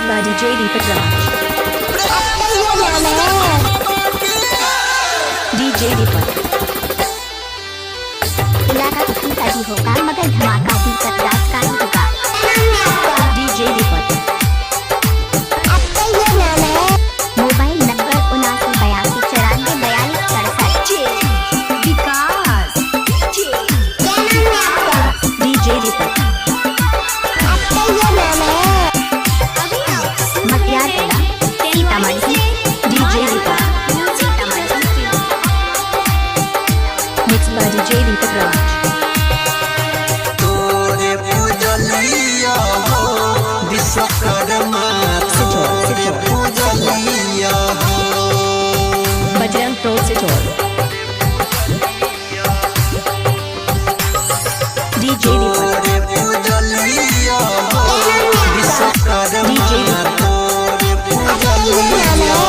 by DJ Deepak Raj. DJ Deepak. इलाका किसी का भी होगा मगर धमाका दीपक राज का ही होगा। DJ Deepak. Mobile number 7982944267। विकास. DJ Deepak. Matiala Sitamarhi. DJ Deepak. Mixed by DJ Deepak Raj. तोरे पूजलिया हो विश्वकर्मा तोरे पूजलिया हो Bajrang Pro Sejol. DJ Deepak. तोरे पूजलिया हो विश्वकर्मा तोरे पूजलिया हो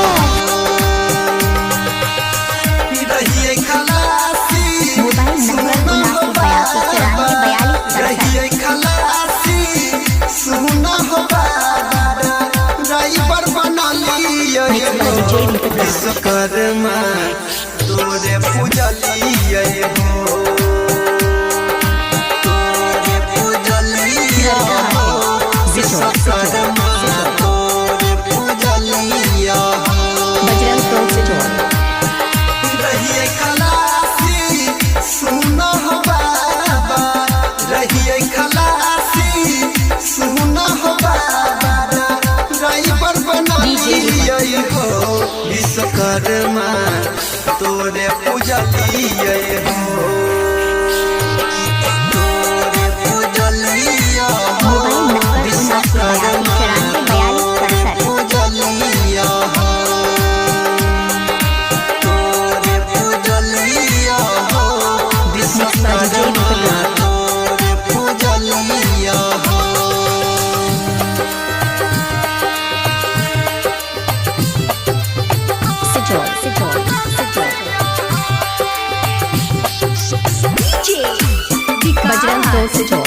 रहिए खलासी मोबाइल नंबर 7982944267। रहिए खलासी सुना हो बाबा ड्राइवर बना लिया Mixed by DJ Deepak Raj. Vishwakarma तोरे पूजलिया हो तोरे पूजलिया हो विश्वकर्मा तोरे पूजलिया हो Bajrang Pro Sejol. रहिए खलासी सुना हो बाबा रहिए खलासी सुना हो बाबा ड्राइवर बना लिया हो विश्वकर्मा तोरे पूजलिया हो तोरे पूजलिया हो मोबाइल नंबर 7982944267। पूजलिया हो तोरे पूजलिया हो विश्वकर्मा तोरे पूजलिया हो Sejol. Bajrang Pro Sejol.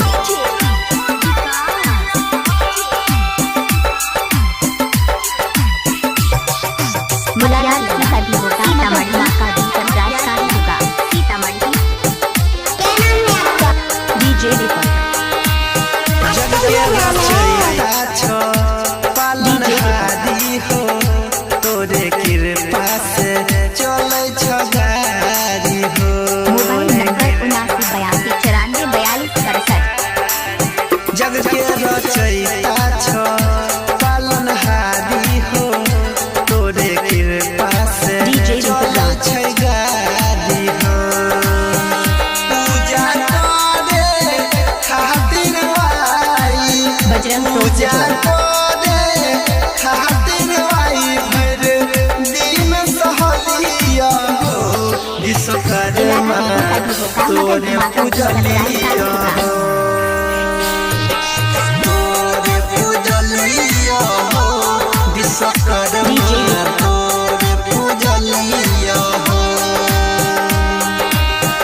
मुलाकात किसी का भी होगा सीतामढ़ी का दीपक राज का ही होगा। सीतामढ़ी। DJ Deepak. जग के रचयिता छो पालनहारी हो तोरे कृपा से चलै छ गाड़ी हो मोबाइल नंबर 7982944267। जग के रचयिता छो पालनहारी हो तोरे कृपा से DJ चलै छै गाड़ी हो पूजा करे खातिर आई Bajrang Pro पूजा Sejol. करे खातिर आई भर दिन सहलिया हो विश्वकर्मा तोरे पूजलिया हो तोरे पूजलिया हो विश्वकर्मा तोरे पूजलिया हो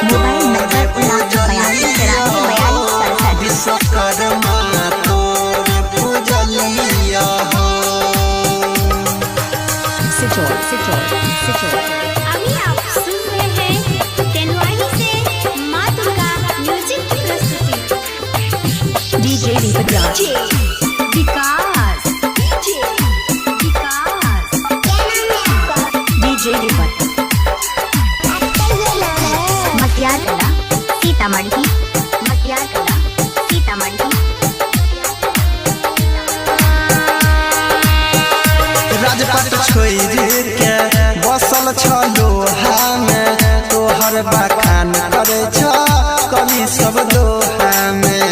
मोबाइल नंबर 7982944267। विश्वकर्मा तोरे पूजलिया हो Sejol. अभी आप सुन रहे हैं तेनवाही से माँ दुर्गा म्यूजिक की प्रस्तुति। DJ Deepak Raj. विकास। DJ Deepak. मटियाला सीतामढ़ी। मटियाला सीतामढ़ी। राजपाट छोड़ के बसल छ लोहा में तोहर बखान करे छ कवि सब दोहा में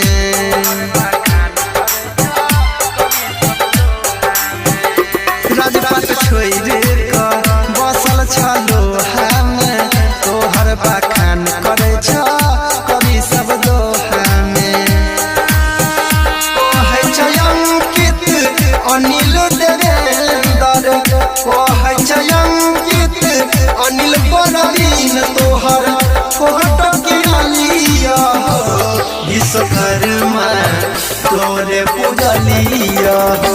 राजपाट छोड़ के बसल छ लोहा में तोहर बखान करे छ कवि सब दोहा में कहै छै अंकित अनिल देवेंद्र कहै छै अंकित अनिल बरवीन तोहर फोटो किना लिया हो विश्वकर्मा तोरे पूजलिया हो।